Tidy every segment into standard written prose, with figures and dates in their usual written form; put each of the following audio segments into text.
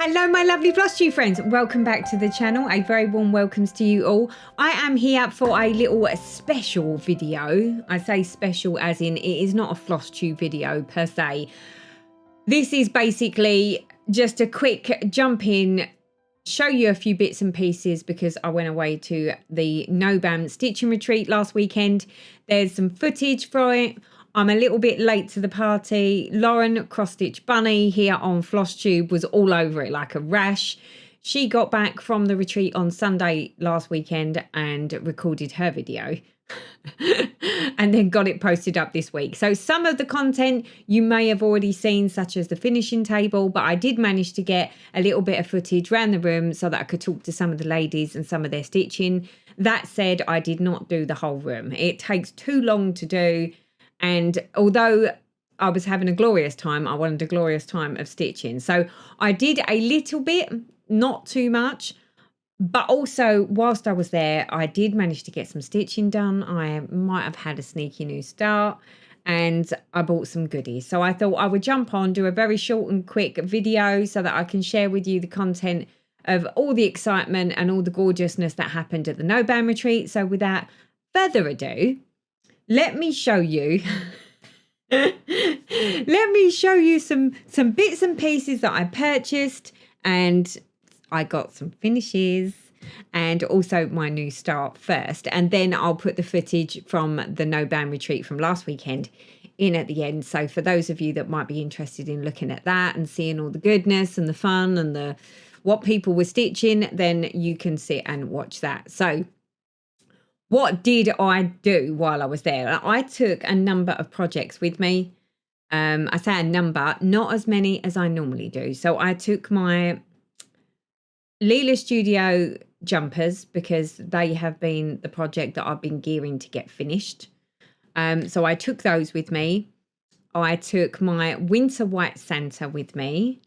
Hello my lovely Flosstube friends, welcome back to the channel. A very warm welcomes to you all. I am here for a little special video. I say special as in it is not a Flosstube video per se. This is basically just a quick jump in, show you a few bits and pieces because I went away to the NOBAM stitching retreat last weekend. There's some footage for it. I'm a little bit late to the party. Lauren, Cross Stitch Bunny here on Flosstube, was all over it like a rash. She got back from the retreat on Sunday last weekend and recorded her video and then got it posted up this week. So some of the content you may have already seen, such as the finishing table, but I did manage to get a little bit of footage around the room so that I could talk to some of the ladies and some of their stitching. That said, I did not do the whole room. It takes too long to do. And although I was having a glorious time, I wanted a glorious time of stitching. So I did a little bit, not too much, but also whilst I was there, I did manage to get some stitching done. I might have had a sneaky new start and I bought some goodies. So I thought I would jump on, do a very short and quick video so that I can share with you the content of all the excitement and all the gorgeousness that happened at the NOBAM retreat. So without further ado, let me show you some bits and pieces that I purchased, and I got some finishes and also my new start first, and then I'll put the footage from the NOBAM retreat from last weekend in at the end. So for those of you that might be interested in looking at that and seeing all the goodness and the fun and the what people were stitching, then you can sit and watch that. So what did I do while I was there? I took a number of projects with me. I say a number, not as many as I normally do. So I took my Leela Studio jumpers because they have been the project that I've been gearing to get finished. So I took those with me. I took my Winter White Santa with me.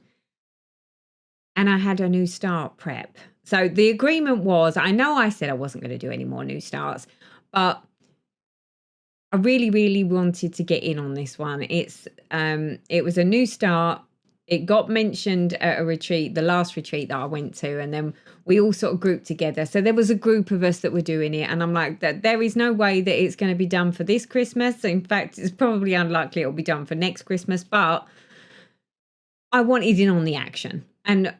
And I had a new start prep. So the agreement was, I know I said I wasn't going to do any more new starts, but I really, really wanted to get in on this one. It was a new start. It got mentioned at a retreat, the last retreat that I went to, and then we all sort of grouped together. So there was a group of us that were doing it, and I'm like, there is no way that it's going to be done for this Christmas. In fact, it's probably unlikely it'll be done for next Christmas, but I wanted in on the action. And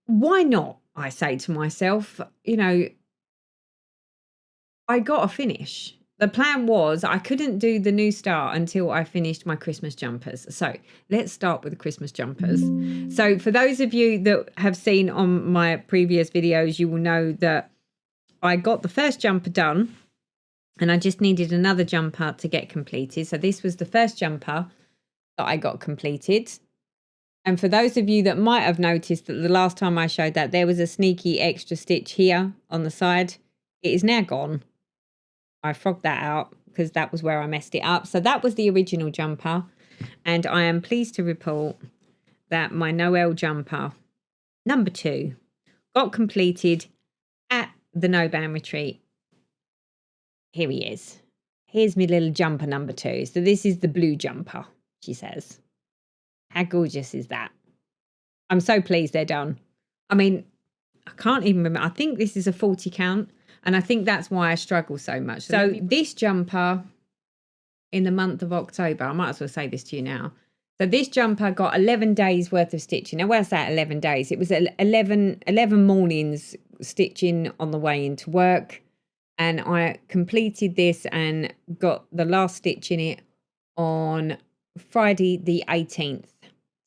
why not? I say to myself, you know, I got to finish. The plan was I couldn't do the new start until I finished my Christmas jumpers. So let's start with the Christmas jumpers. So for those of you that have seen on my previous videos, you will know that I got the first jumper done and I just needed another jumper to get completed. So this was the first jumper that I got completed. And for those of you that might have noticed that the last time I showed that, there was a sneaky extra stitch here on the side. It is now gone. I frogged that out because that was where I messed it up. So that was the original jumper. And I am pleased to report that my Noel jumper, number 2, got completed at the NOBAM retreat. Here he is. Here's my little jumper number 2. So this is the blue jumper, she says. How gorgeous is that? I'm so pleased they're done. I mean, I can't even remember. I think this is a 40 count. And I think that's why I struggle so much. So this jumper in the month of October, I might as well say this to you now. So this jumper got 11 days worth of stitching. Now, where's that 11 days? It was 11 mornings stitching on the way into work. And I completed this and got the last stitch in it on Friday the 18th.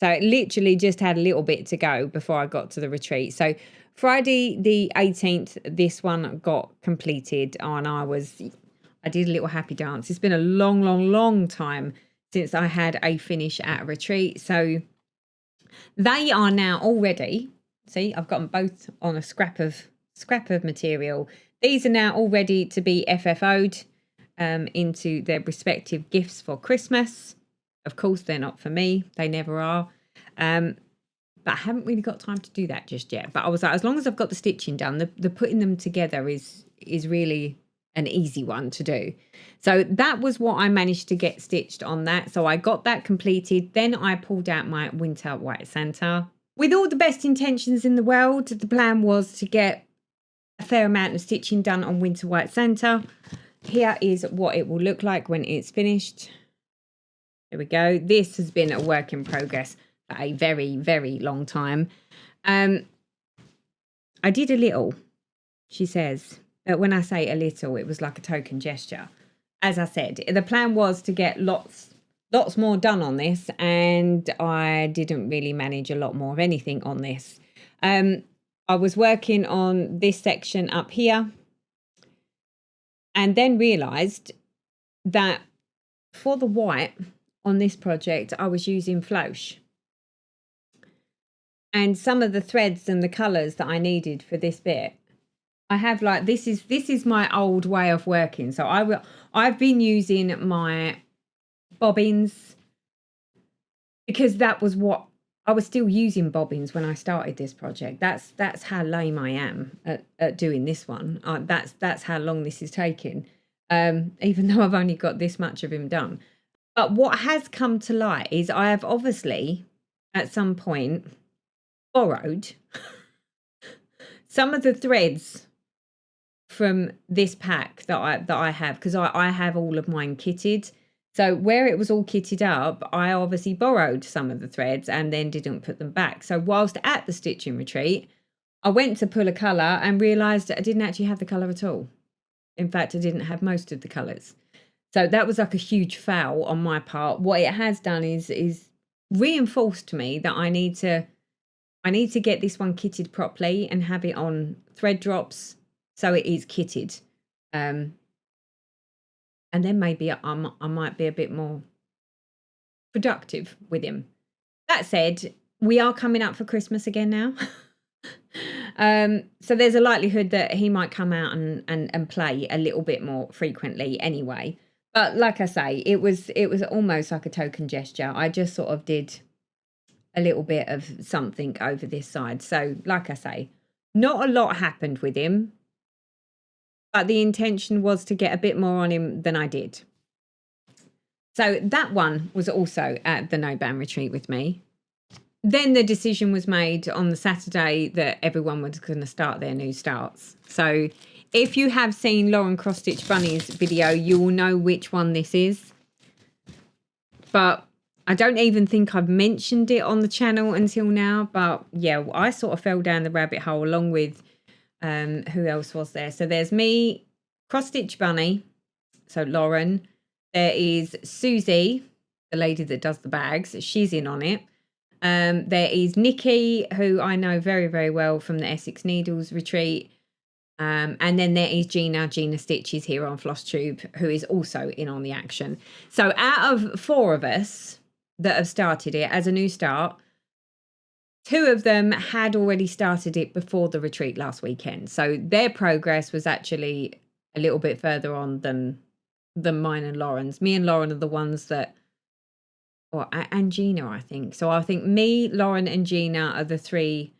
So it literally just had a little bit to go before I got to the retreat. So Friday the 18th, this one got completed and I did a little happy dance. It's been a long, long, long time since I had a finish at a retreat. So they are now all ready. See, I've got them both on a scrap of material. These are now all ready to be FFO'd into their respective gifts for Christmas. Of course, they're not for me. They never are. But I haven't really got time to do that just yet. But I was like, as long as I've got the stitching done, the putting them together is really an easy one to do. So that was what I managed to get stitched on that. So I got that completed. Then I pulled out my Winter White Santa. With all the best intentions in the world, the plan was to get a fair amount of stitching done on Winter White Santa. Here is what it will look like when it's finished. There we go. This has been a work in progress for a very, very long time. I did a little, she says, but when I say a little, it was like a token gesture. As I said, the plan was to get lots more done on this, and I didn't really manage a lot more of anything on this. I was working on this section up here and then realised that for the white on this project, I was using Flosh. And some of the threads and the colours that I needed for this bit, I have like, this is my old way of working. So I've been using my bobbins because that was what I was still using bobbins when I started this project. That's how lame I am at doing this one. That's how long this is taking, even though I've only got this much of him done. But what has come to light is I have obviously at some point borrowed some of the threads from this pack that I have, because I have all of mine kitted. So where it was all kitted up, I obviously borrowed some of the threads and then didn't put them back. So whilst at the stitching retreat, I went to pull a colour and realised that I didn't actually have the colour at all. In fact, I didn't have most of the colours. So that was like a huge foul on my part. What it has done is reinforced to me that I need to get this one kitted properly and have it on thread drops so it is kitted. And then maybe I might be a bit more productive with him. That said, we are coming up for Christmas again now. So there's a likelihood that he might come out and play a little bit more frequently anyway. But like I say, it was almost like a token gesture. I just sort of did a little bit of something over this side. So like I say, not a lot happened with him, but the intention was to get a bit more on him than I did. So that one was also at the NOBAM retreat with me. Then the decision was made on the Saturday that everyone was going to start their new starts. So if you have seen Lauren Cross Stitch Bunny's video, you will know which one this is. But I don't even think I've mentioned it on the channel until now. But yeah, I sort of fell down the rabbit hole along with who else was there? So there's me, Cross Stitch Bunny, so Lauren. There is Susie, the lady that does the bags. She's in on it. There is Nikki, who I know very, very well from the Essex Needles retreat. And then there is Gina Stitches here on Flosstube, who is also in on the action. So out of 4 of us that have started it as a new start, 2 of them had already started it before the retreat last weekend. So their progress was actually a little bit further on than mine and Lauren's. Me and Lauren are the ones that, and Gina, I think. So I think me, Lauren and Gina are the 3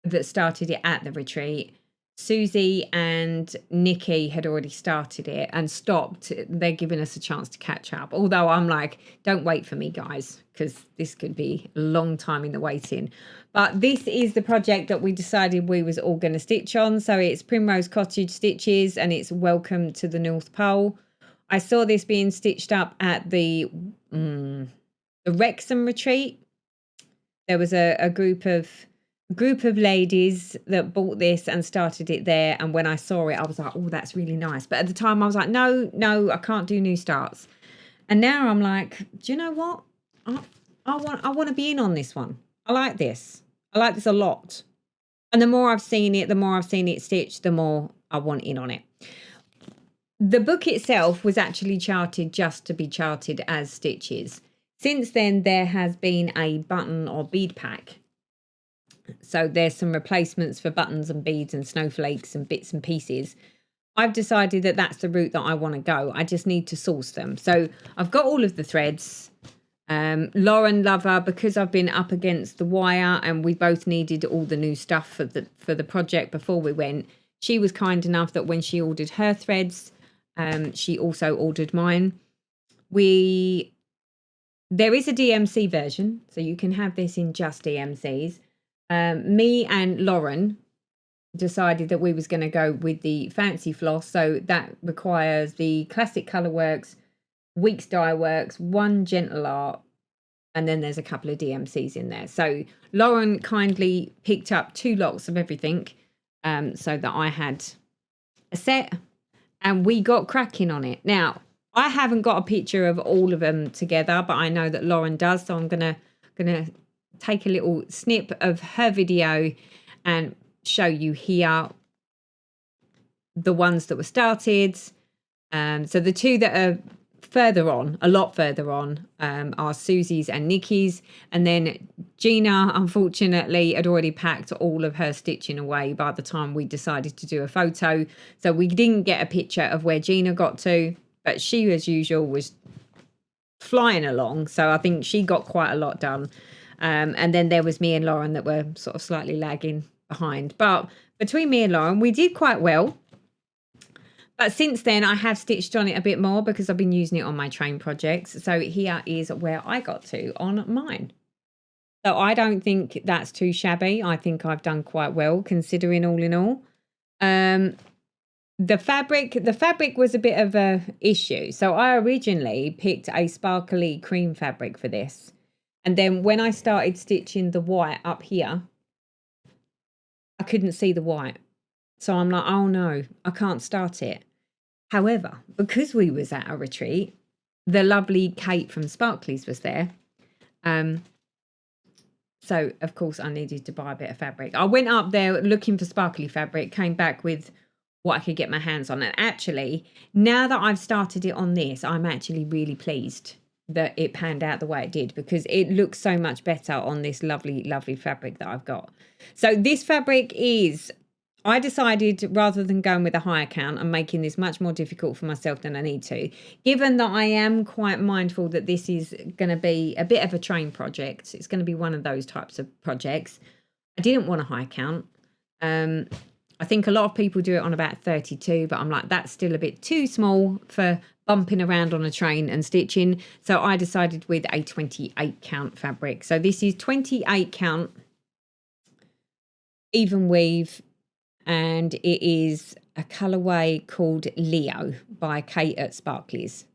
that started it at the retreat. Susie and Nikki had already started it and stopped. They're giving us a chance to catch up. Although I'm like, don't wait for me, guys, because this could be a long time in the waiting. But this is the project that we decided we was all going to stitch on. So it's Primrose Cottage Stitches and it's Welcome to the North Pole. I saw this being stitched up at the Wrexham retreat. There was a group of ladies that bought this and started it there, and when I saw it I was like, oh, that's really nice. But at the time I was like, no, I can't do new starts. And now I'm like, do you know what, I want to be in on this one. I like this a lot, and the more I've seen it stitched, the more I want in on it. The book itself was actually charted just to be charted as stitches. Since then there has been a button or bead pack. So there's some replacements for buttons and beads and snowflakes and bits and pieces. I've decided that that's the route that I want to go. I just need to source them. So I've got all of the threads. Lauren Lover, because I've been up against the wire and we both needed all the new stuff for the project before we went, she was kind enough that when she ordered her threads, she also ordered mine. There is a DMC version, so you can have this in just DMCs. Me and Lauren decided that we was going to go with the fancy floss. So that requires the classic Colourworks, Weeks Dye Works, one Gentle Art, and then there's a couple of DMCs in there. So Lauren kindly picked up 2 lots of everything, so that I had a set, and we got cracking on it. Now, I haven't got a picture of all of them together, but I know that Lauren does, so I'm gonna take a little snip of her video and show you here the ones that were started. So the 2 that are further on, a lot further on, are Susie's and Nikki's, and then Gina unfortunately had already packed all of her stitching away by the time we decided to do a photo, so we didn't get a picture of where Gina got to, but she as usual was flying along, so I think she got quite a lot done. And then there was me and Lauren that were sort of slightly lagging behind, but between me and Lauren we did quite well. But since then, I have stitched on it a bit more because I've been using it on my train projects. So here is where I got to on mine. So I don't think that's too shabby. I think I've done quite well considering all in all. The fabric was a bit of a issue. So I originally picked a sparkly cream fabric for this. And then when I started stitching the white up here, I couldn't see the white. So I'm like, oh no, I can't start it. However, because we was at a retreat, the lovely Kate from Sparklies was there. So, of course, I needed to buy a bit of fabric. I went up there looking for sparkly fabric, came back with what I could get my hands on. And actually, now that I've started it on this, I'm actually really pleased that it panned out the way it did, because it looks so much better on this lovely, lovely fabric that I've got. So this fabric is... I decided, rather than going with a higher count and making this much more difficult for myself than I need to, given that I am quite mindful that this is going to be a bit of a train project, it's going to be one of those types of projects, I didn't want a high count. I think a lot of people do it on about 32, but I'm like, that's still a bit too small for bumping around on a train and stitching. So I decided with a 28 count fabric. So this is 28 count even weave, and it is a colourway called Leo by Kate at Sparklies.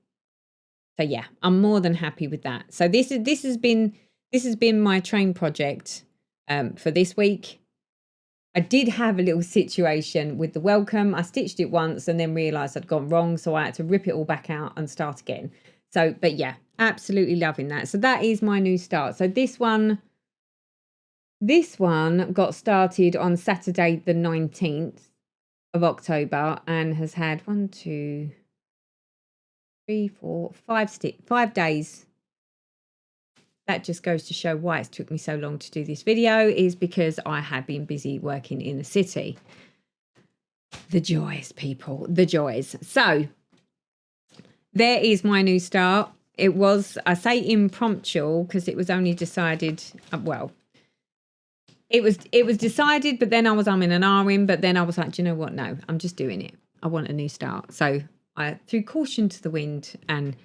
So yeah, I'm more than happy with that. So this has been my train project for this week. I did have a little situation with the welcome. I stitched it once and then realised I'd gone wrong, so I had to rip it all back out and start again. So, but yeah, absolutely loving that. So that is my new start. So this one got started on Saturday the 19th of October and has had 5 days. That just goes to show why it took me so long to do this video, is because I have been busy working in the city. The joys, people, the joys. So there is my new start. It was, I say impromptu because it was only decided, well, it was decided, but then I was umming and ahhing, but then I was like, do you know what? No, I'm just doing it. I want a new start. So I threw caution to the wind and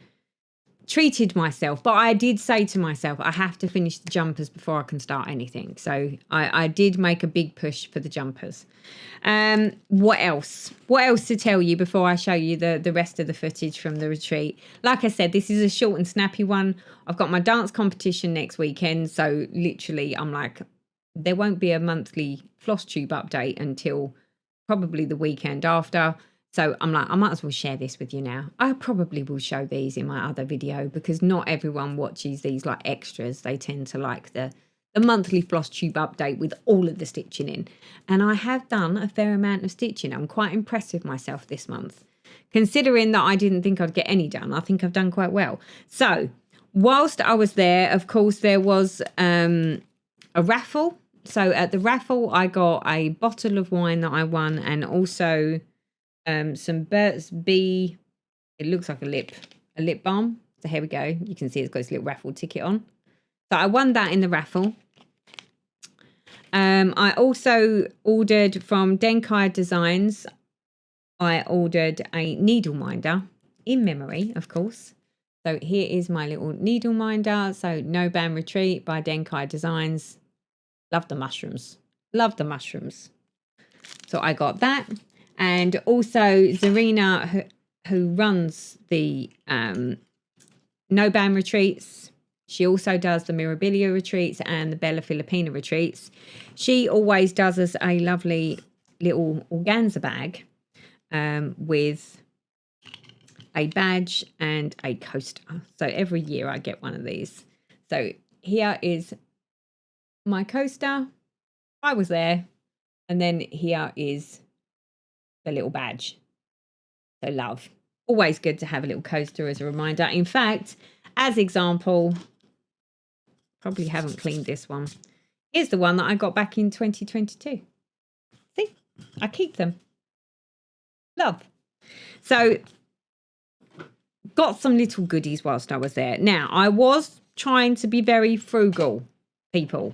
treated myself. But I did say to myself, I have to finish the jumpers before I can start anything. So I did make a big push for the jumpers. What else? What else to tell you before I show you the rest of the footage from the retreat? Like I said, this is a short and snappy one. I've got my dance competition next weekend. So literally, I'm like, there won't be a monthly Flosstube update until probably the weekend after. So I'm like, I might as well share this with you now. I probably will show these in my other video because not everyone watches these like extras. They tend to like the monthly Flosstube update with all of the stitching in. And I have done a fair amount of stitching. I'm quite impressed with myself this month. Considering that I didn't think I'd get any done, I think I've done quite well. So whilst I was there, of course, there was a raffle. So at the raffle, I got a bottle of wine that I won, and also some Burt's Bee. It looks like a lip balm. So here we go. You can see it's got this little raffle ticket on. So I won that in the raffle. I also ordered from Denkai Designs. I ordered a needle minder in memory, of course. So here is my little needle minder. So NOBAM Retreat by Denkai Designs. Love the mushrooms. Love the mushrooms. So I got that. And also Zarina, who runs the NOBAM retreats. She also does the Mirabilia retreats and the Bella Filipina retreats. She always does us a lovely little organza bag with a badge and a coaster. So every year I get one of these. So here is my coaster. I was there. And then here is the little badge. So love. Always good to have a little coaster as a reminder. In fact, as example, probably haven't cleaned this one. Here's the one that I got back in 2022. See, I keep them. Love. So got some little goodies whilst I was there. Now, I was trying to be very frugal, people,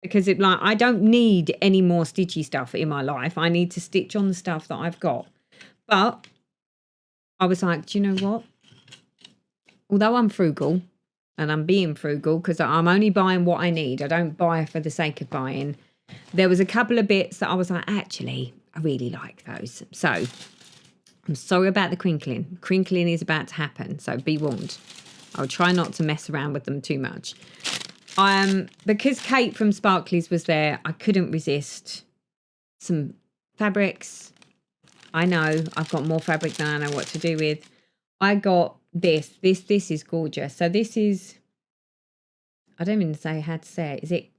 because I don't need any more stitchy stuff in my life. I need to stitch on the stuff that I've got. But I was like, do you know what? Although I'm frugal, and I'm being frugal because I'm only buying what I need. I don't buy for the sake of buying. There was a couple of bits that I was like, actually, I really like those. So I'm sorry about the crinkling. Crinkling is about to happen, so be warned. I'll try not to mess around with them too much. Because Kate from Sparklies was there, I couldn't resist some fabrics. I know I've got more fabric than I know what to do with. I got this. This is gorgeous. So this is, I don't even say how to say it. Is it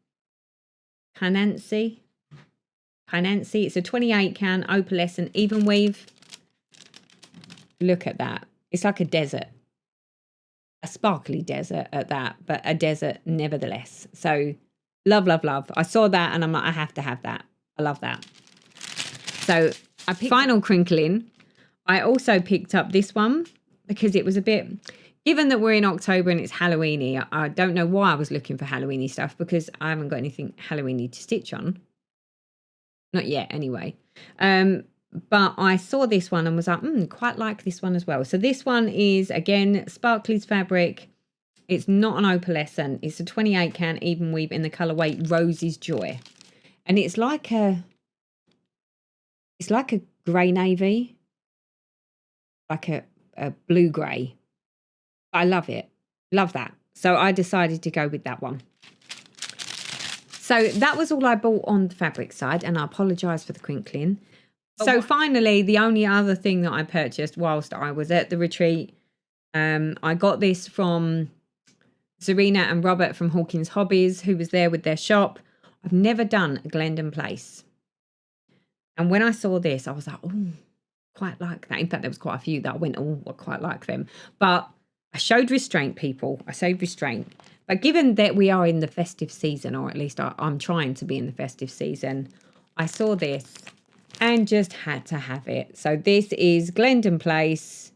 Pinancy? Pinancy. It's a 28 can opalescent even weave. Look at that. It's like a desert. A sparkly desert at that, but a desert nevertheless. So love, love, love. I saw that and I'm like, I have to have that. I love that. So I picked final crinkling. I also picked up this one because it was a bit, given that we're in October and it's Halloweeny, I don't know why I was looking for Halloweeny stuff because I haven't got anything Halloweeny to stitch on. Not yet, anyway. But I saw this one and was like, quite like this one as well. So this one is, again, Sparkly's fabric. It's not an opalescent. It's a 28 can even weave in the colourway Rose's Joy. And it's like a grey navy. Like a blue grey. I love it. Love that. So I decided to go with that one. So that was all I bought on the fabric side, and I apologise for the crinkling. So finally, the only other thing that I purchased whilst I was at the retreat, I got this from Zarina and Robert from Hawkins Hobbies, who was there with their shop. I've never done a Glendon Place. And when I saw this, I was like, oh, quite like that. In fact, there was quite a few that I went, oh, I quite like them. But I showed restraint, people. I showed restraint. But given that we are in the festive season, or at least I'm trying to be in the festive season, I saw this and just had to have it. So this is Glendon Place,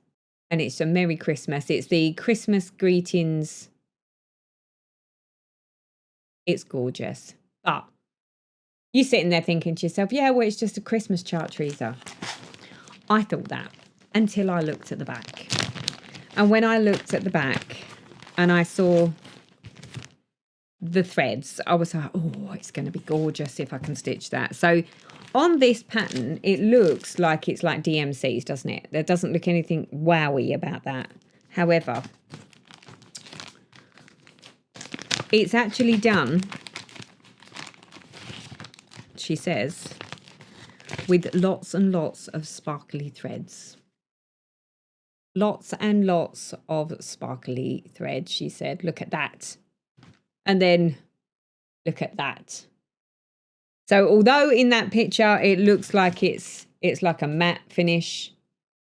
and it's a Merry Christmas. It's the Christmas greetings. It's gorgeous. But you're sitting there thinking to yourself, yeah, well, it's just a Christmas chart, Teresa. I thought that until I looked at the back. And when I looked at the back and I saw the threads, I was like, oh, it's going to be gorgeous if I can stitch that. So on this pattern, it looks like it's like DMCs, doesn't it? There doesn't look anything wowy about that. However, it's actually done, she says, with lots and lots of sparkly threads. Lots and lots of sparkly thread, she said. Look at that. And then look at that. So although in that picture it looks like it's like a matte finish,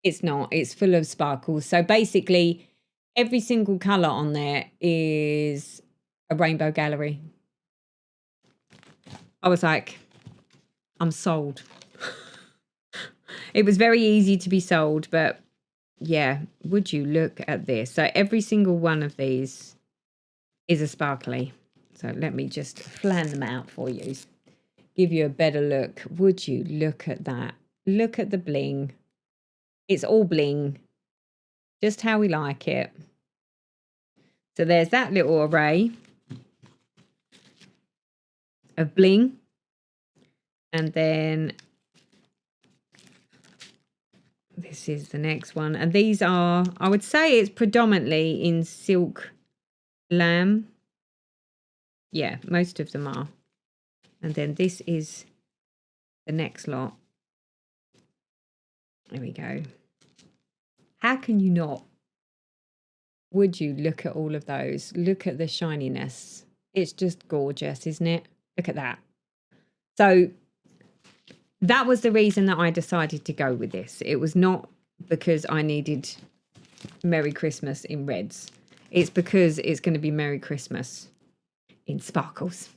it's not. It's full of sparkles. So basically every single colour on there is a rainbow gallery. I was like, I'm sold. It was very easy to be sold, but yeah, would you look at this? So every single one of these is a sparkly. So let me just flan them out for you. Give you a better look. Would you look at that? Look at the bling. It's all bling. Just how we like it. So there's that little array. of bling. And then this is the next one. And these are, I would say it's predominantly in silk lamb. Yeah, most of them are. And then this is the next lot. There we go. How can you not? Would you look at all of those? Look at the shininess. It's just gorgeous, isn't it? Look at that. So that was the reason that I decided to go with this. It was not because I needed Merry Christmas in reds. It's because it's going to be Merry Christmas in sparkles.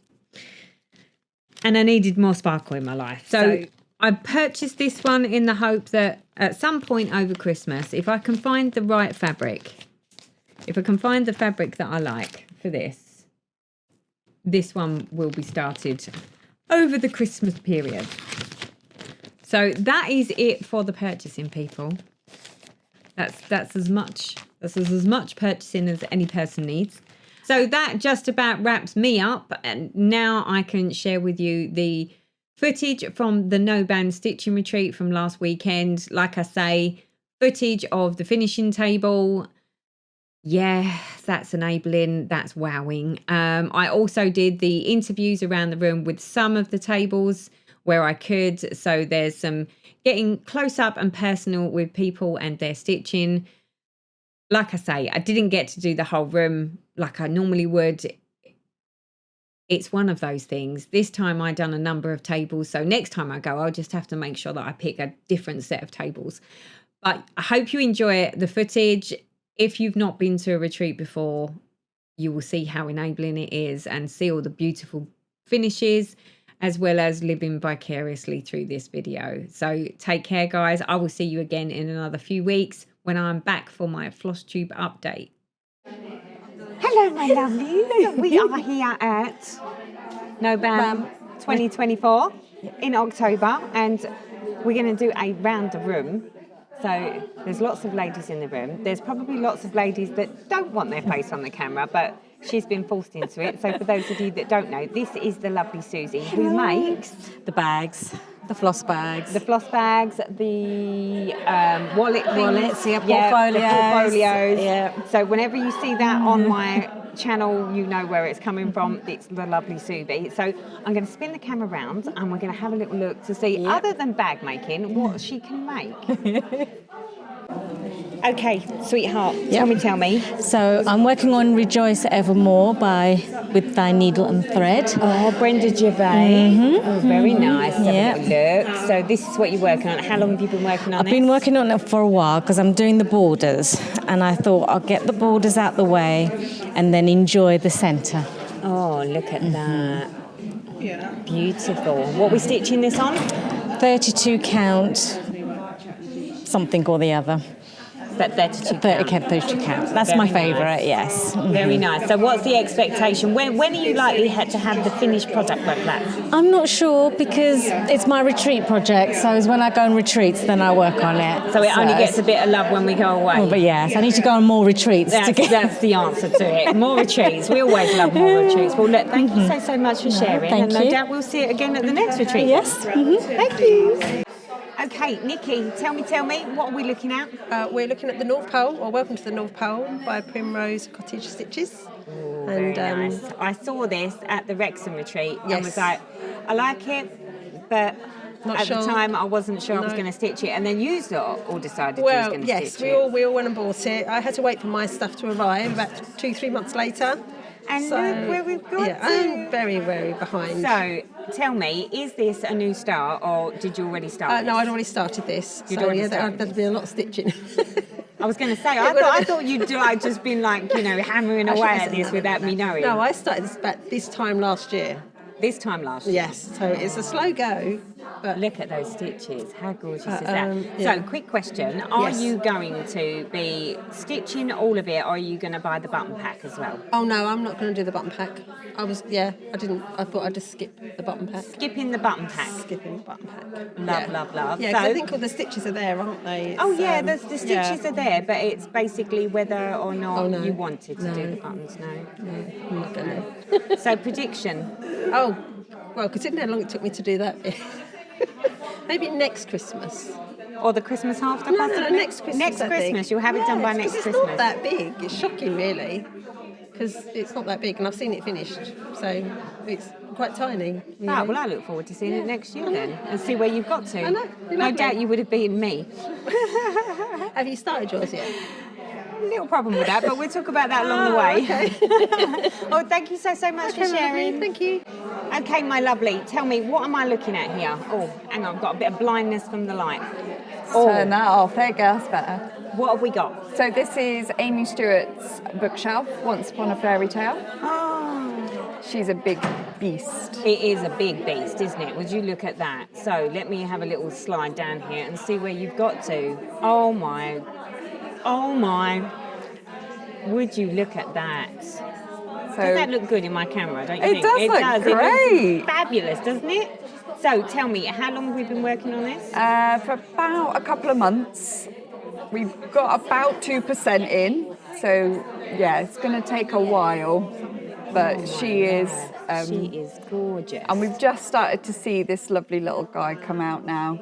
And I needed more sparkle in my life. So I purchased this one in the hope that at some point over Christmas, if I can find the right fabric, if I can find the fabric that I like for this, this one will be started over the Christmas period. So that is it for the purchasing, people. That's as much purchasing as any person needs. So that just about wraps me up. And now I can share with you the footage from the NOBAM stitching retreat from last weekend. Like I say, footage of the finishing table. Yeah, that's enabling. That's wowing. I also did the interviews around the room with some of the tables where I could. So there's some getting close up and personal with people and their stitching. Like I say, I didn't get to do the whole room like I normally would. It's one of those things. This time I done a number of tables. So next time I go, I'll just have to make sure that I pick a different set of tables. But I hope you enjoy the footage. If you've not been to a retreat before, you will see how enabling it is and see all the beautiful finishes, as well as living vicariously through this video. So take care, guys. I will see you again in another few weeks when I'm back for my Flosstube update. Hello, my lovelies. We are here at NOBAM 2024 in October, and we're going to do a round the room. So there's lots of ladies in the room. There's probably lots of ladies that don't want their face on the camera, but she's been forced into it. So for those of you that don't know, this is the lovely Susie who makes the bags, the floss bags, the wallets, yeah, portfolios. Yeah. So whenever you see that on my channel, you know where it's coming from. It's the lovely Susie. So I'm going to spin the camera around and we're going to have a little look to see, other than bag making, what she can make. Okay, sweetheart, tell me. So I'm working on Rejoice Evermore with Thy Needle and Thread. Oh, Brenda Gervais. Oh, very nice. Have a little look. So this is what you're working on. How long have you been working on I've been working on it for a while because I'm doing the borders, and I thought I'll get the borders out the way and then enjoy the centre. Oh, look at that. Yeah. Beautiful. What are we stitching this on? 32 count, something or the other. But 32 count. That's my favourite, yes. Very nice. So what's the expectation? When are you likely to have the finished product like that? I'm not sure because it's my retreat project. So it's when I go on retreats, then I work on it. So it only gets a bit of love when we go away. Well, but yes, I need to go on more retreats. That's the answer to it. More retreats. We always love more retreats. Well, look, thank you so much for sharing. Thank you. No doubt we'll see it again at the next retreat. Yes. Thank you. Okay, Nikki, tell me, what are we looking at? We're looking at the North Pole, or Welcome to the North Pole by Primrose Cottage Stitches. Ooh, very nice. I saw this at the Wrexham retreat and was like, I like it, but Not At sure. the time, I wasn't sure I was going to stitch it, and then you all decided you was going to stitch it. Well, yes, we all went and bought it. I had to wait for my stuff to arrive about 2-3 months later. And look where we've got to. I'm very, very behind. So, tell me, is this a new start, or did you already start No, I'd already started this. There'd be a lot of stitching. I was going to say, I thought you'd just been hammering away at this without me knowing. No, I started this about this time last year. This time last year? Yes, so it's a slow go. But look at those stitches. How gorgeous is that? Yeah. So, quick question. Are you going to be stitching all of it, or are you going to buy the button pack as well? Oh, no, I'm not going to do the button pack. I thought I'd just skip the button pack. Skipping the button pack? Skipping the button pack. Love. Yeah, so, I think all the stitches are there, aren't they? The stitches are there, but it's basically whether or not you wanted to do the buttons. No, I'm not going to. So, prediction? Well, considering how long it took me to do that bit. Maybe next Christmas. Or the Christmas after? No, possibly? next Christmas. Next I think. Christmas, you'll have it done by next It's Christmas. not that big. It's shocking, really, because it's not that big, and I've seen it finished, so it's quite tiny. Right, well, I look forward to seeing it next year then, and see where you've got to. I know, No lovely. doubt you would have beaten me. Have you started yours yet? Little problem with that, but we'll talk about that along the way. Okay. Oh, thank you so much for sharing. Thank you. Okay, my lovely, tell me, what am I looking at here? Oh, hang on, I've got a bit of blindness from the light. Turn that off. There you go, that's better. What have we got? So this is Amy Stewart's bookshelf, Once Upon a Fairy Tale. Oh, She's a big beast. it is a big beast, isn't it? Would you look at that? So let me have a little slide down here and see where you've got to. Oh my. Would you look at that? So Does that look good in my camera, don't you It think? does look It great. looks fabulous, doesn't it? So tell me, how long have we been working on this? for about a couple of months, we've got about 2% in. So yeah, it's going to take a while, but she is. She is gorgeous. And we've just started to see this lovely little guy come out now.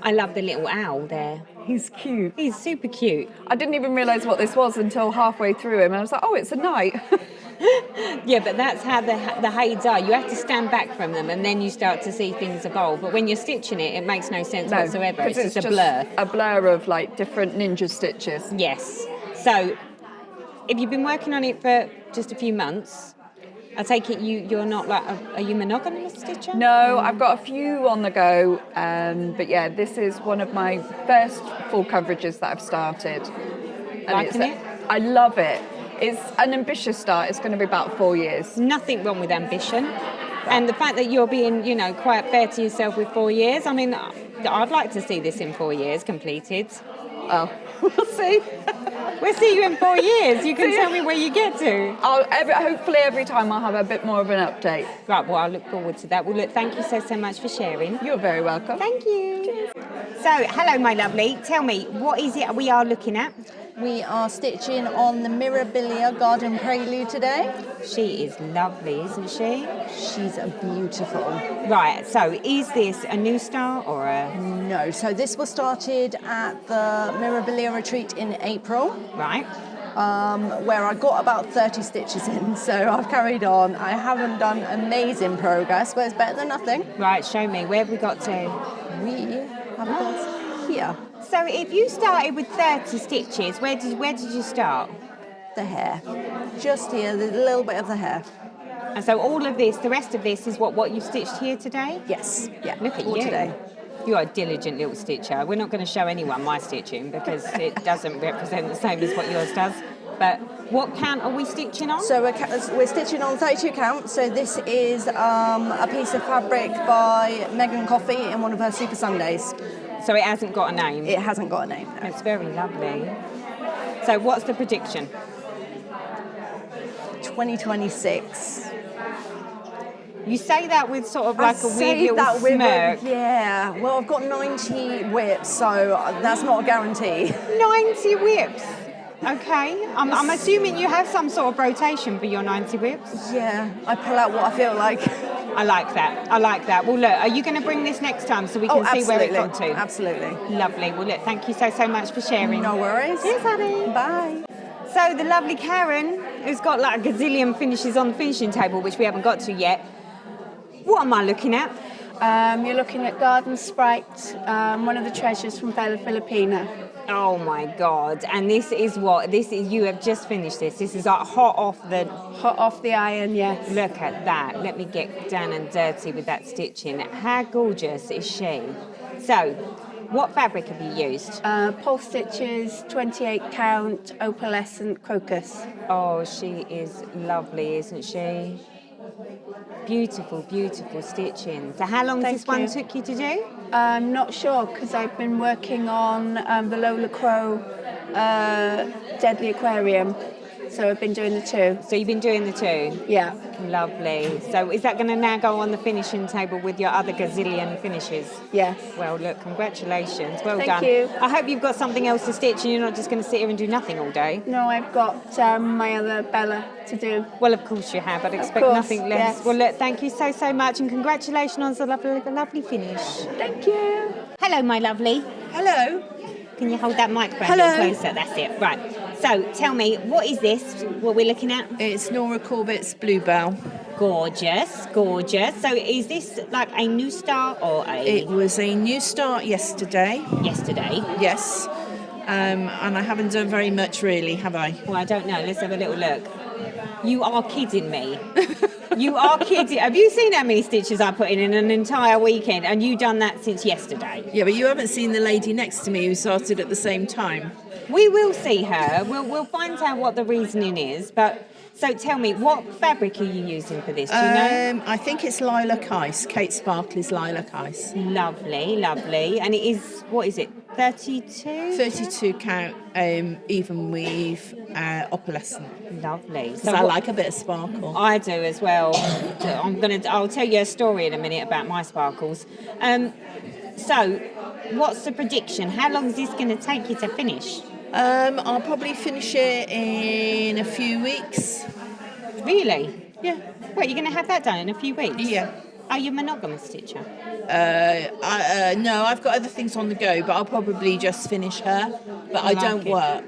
I love the little owl there. He's cute. He's super cute. I didn't even realise what this was until halfway through him, and I was like, oh, it's a knight. Yeah, but that's how the Haids are. You have to stand back from them and then you start to see things evolve. But when you're stitching it, it makes no sense whatsoever. 'cause It's just a blur. A blur of like different ninja stitches. Yes. So, if you've been working on it for just a few months, I take it you're not like, are you monogamous stitcher? No, I've got a few on the go, but yeah, this is one of my first full coverages that I've started. And Liking it? I love it. It's an ambitious start. It's going to be about 4 years. Nothing wrong with ambition. And the fact that you're being, quite fair to yourself with 4 years, I mean, I'd like to see this in 4 years completed. Oh, we'll see. We'll see you in 4 years. You can tell me where you get to. Hopefully every time I'll have a bit more of an update. Right, well, I look forward to that. Well, look, thank you so much for sharing. You're very welcome. Thank you. Cheers. So, hello, my lovely. Tell me, what is it we are looking at? We are stitching on the Mirabilia Garden Prelude today. She is lovely, isn't she? She's beautiful. Right, so is this a new start or a... No, so this was started at the Mirabilia retreat in April, Right. where I got about 30 stitches in, so I've carried on. I haven't done amazing progress, but it's better than nothing. Right, show me. Where have we got to? We have got here, So if you started with 30 stitches, where did you start? the hair. Just here, the little bit of the hair. And so all of this, the rest of this is what you've stitched here today? Yes, yeah, Look at all you. today. You are a diligent little stitcher. We're not going to show anyone my stitching because it doesn't represent the same as what yours does. But what count are we stitching on? So we're stitching on 32 count. So this is a piece of fabric by Megan Coffey in one of her Super Sundays. So it hasn't got a name. It hasn't got a name. No. It's very lovely. So what's the prediction? 2026. You say that with sort of like a weird saved little that with smirk. yeah. Well, I've got 90 whips, so that's not a guarantee. 90 whips. Okay. I'm assuming you have some sort of rotation for your 90 whips. Yeah, I pull out what I feel like. I like that. Well, look, are you going to bring this next time so we can see where it got to? Absolutely. Lovely. Well, look, thank you so much for sharing. No worries. Cheers, honey. Bye. So the lovely Karen, who's got like a gazillion finishes on the finishing table, which we haven't got to yet. What am I looking at? You're looking at Garden Sprite, one of the treasures from Bella Filipina. Oh my God. And this is you have just finished this. This is like hot off the iron, yes. Look at that. Let me get down and dirty with that stitching. How gorgeous is she? So, what fabric have you used? Pole stitches, 28 count, opalescent crocus. Oh, she is lovely, isn't she? Beautiful, beautiful stitching. So how long Thank this one you. took you to do? I'm not sure because I've been working on the Lola Crow Deadly Aquarium. So I've been doing the two. So you've been doing the two? Yeah. Lovely. So is that going to now go on the finishing table with your other gazillion finishes? Yes. Well, look, congratulations. Well Thank done. you. I hope you've got something else to stitch and you're not just going to sit here and do nothing all day. No, I've got my other Bella to do. Well, of course you have. I'd expect course, nothing less. yes. Well, look, thank you so, so much and congratulations on the lovely finish. Thank you. Hello, my lovely. Hello. Can you hold that microphone Hello. a little closer? That's it. Right. So, tell me, what is this, what we're looking at? It's Nora Corbett's Bluebell. Gorgeous, gorgeous. So, is this like a new start or It was a new start yesterday. yesterday? Yes. And I haven't done very much really, have I? Well, I don't know. Let's have a little look. You are kidding me. You are kidding. Have you seen how many stitches I put in an entire weekend? And you done that since yesterday? Yeah, but you haven't seen the lady next to me who started at the same time. We will see her. We'll find out what the reasoning is. But so tell me, what fabric are you using for this? Do you know? I think it's lilac ice. Kate Sparkley's lilac ice. Lovely, lovely. And it is, what is it, 32? 32 count even weave opalescent. Lovely. Because I like a bit of sparkle. I do as well. I'll tell you a story in a minute about my sparkles. So, what's the prediction? How long is this going to take you to finish? I'll probably finish it in a few weeks. Really? Yeah. What, you're going to have that done in a few weeks? Yeah. Are you a monogamous stitcher? No, I've got other things on the go, but I'll probably just finish her. But I don't it. work.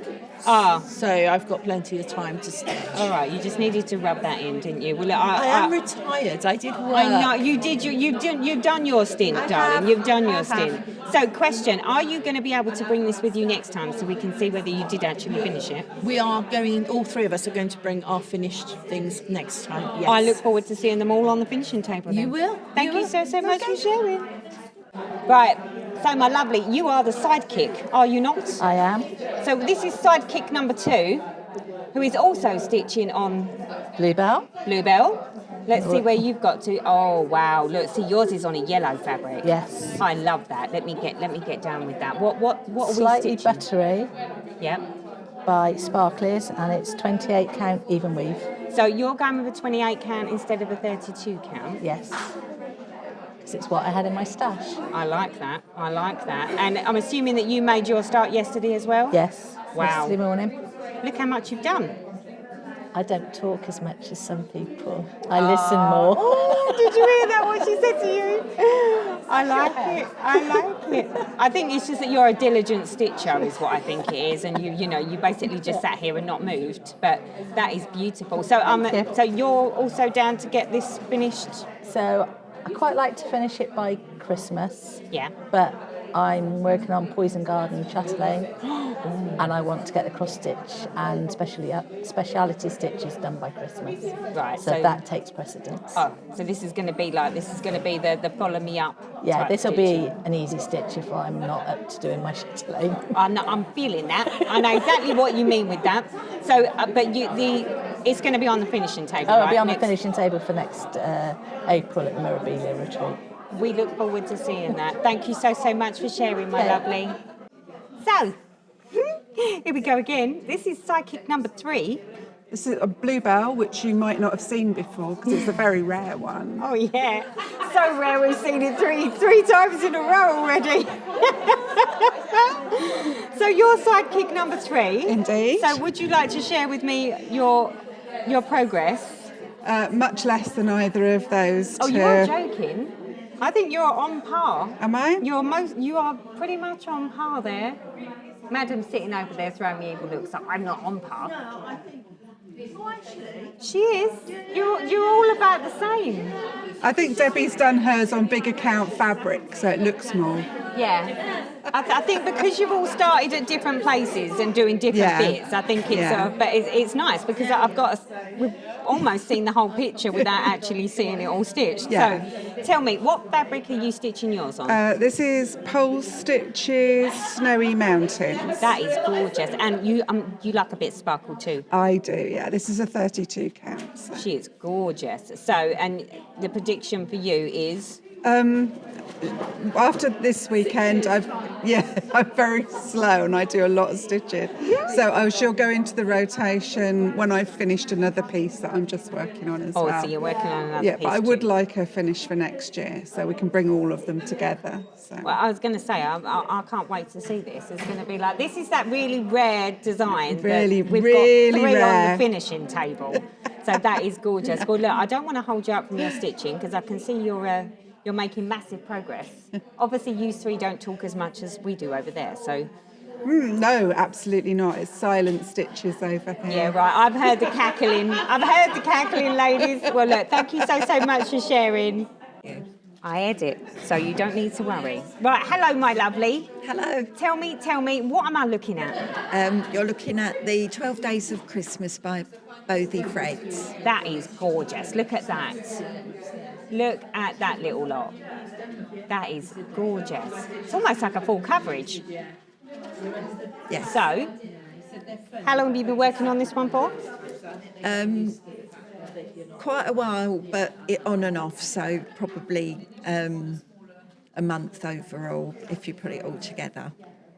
Ah. So I've got plenty of time to stitch. All right, you just needed to rub that in, didn't you? Well, I am retired. I did work. I know you did. You've done your stint, darling. You've done your stint. So, question: are you going to be able to bring this with you next time so we can see whether you did actually finish it? We are going. All three of us are going to bring our finished things next time. Yes. I look forward to seeing them all on the finishing table. You then. will. Thank you will. so much for sharing. Right. So, my lovely, you are the sidekick, are you not? I am. So this is sidekick number 2, who is also stitching on Bluebell. Bluebell. Let's see where you've got to. Oh wow! Look, see, yours is on a yellow fabric. Yes. I love that. Let me get down with that. What are Slightly we stitching? Buttery Yep. by Sparkleys, and it's 28 count even weave. So you're going with a 28 count instead of a 32 count. Yes. Because it's what I had in my stash. I like that. And I'm assuming that you made your start yesterday as well. Yes. Wow. Yesterday morning. Look how much you've done. I don't talk as much as some people. I listen more. Oh, did you hear that? What she said to you? I like it. I think it's just that you're a diligent stitcher, is what I think it is, and you basically just sat here and not moved. But that is beautiful. So so you're also down to get this finished. So I quite like to finish it by Christmas. Yeah. But I'm working on Poison Garden chatelaine, and I want to get the cross stitch and speciality stitches done by Christmas. Right. So that takes precedence. Oh, so this is going to be the follow me up. Yeah, type this will stitching. be an easy stitch if I'm not up to doing my chatelaine. I'm feeling that. I know exactly what you mean with that. So, it's going to be on the finishing table. Oh, it'll right? be on the finishing table for next April at the Mirabilia retreat. We look forward to seeing that. Thank you so much for sharing, my lovely. So, here we go again. This is psychic number 3. This is a Bluebell, which you might not have seen before because it's a very rare one. Oh yeah, so rare we've seen it three times in a row already. So you're sidekick number 3. Indeed. So would you like to share with me your progress? Much less than either of those Oh, two. you are joking. I think you're on par. Am I? You are pretty much on par there. Madam's sitting over there throwing me evil looks. Like, I'm not on par. No, I think. Oh, actually. She is. You're all about the same. I think Debbie's done hers on big account fabric, so it looks more. Yeah. I think because you've all started at different places and doing different bits, I think it's but it's nice because we've almost seen the whole picture without actually seeing it all stitched. Yeah. So tell me, what fabric are you stitching yours on? This is Pole Stitches Snowy Mountains. That is gorgeous. And you like a bit of sparkle too. I do, yeah. This is a 32 count. So. She is gorgeous. So, and the prediction for you is? After this weekend, I'm very slow and I do a lot of stitching. So I shall go into the rotation when I've finished another piece that I'm just working on as well. Oh, so you're working on another Yeah, piece but I would too. like a finish for next year so we can bring all of them together. So. Well, I was going to say, I can't wait to see this. It's going to be like, this is that really rare design Really, that we've really got 3 on rare. the finishing table. So that is gorgeous. Well, look, I don't want to hold you up from your stitching because I can see you're making massive progress. Obviously, you 3 don't talk as much as we do over there, so... No, absolutely not. It's silent stitches over here. Yeah, right. I've heard the cackling. Ladies. Well, look, thank you so much for sharing. I edit, so you don't need to worry. Right, hello, my lovely. Hello. Tell me, what am I looking at? You're looking at the 12 Days of Christmas by Bothy Freds. That is gorgeous. Look at that. Look at that little lot. That is gorgeous. It's almost like a full coverage. Yes. So, how long have you been working on this one for? Quite a while, but on and off, so probably a month overall if you put it all together.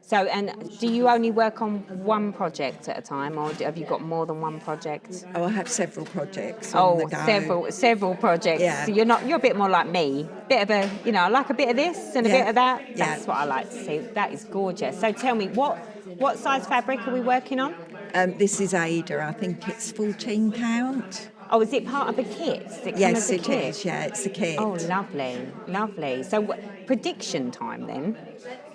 So, and do you only work on one project at a time, or have you got more than one project? Oh, I have several projects on the go. several projects. Yeah. So you're a bit more like me. Bit of a, I like a bit of this and a bit of that. That's what I like to see. That is gorgeous. So tell me, what size fabric are we working on? This is Ada. I think it's 14 count. Oh, is it part of a kit? Yes, it is. Yeah, it's a kit. Oh, lovely. So prediction time then.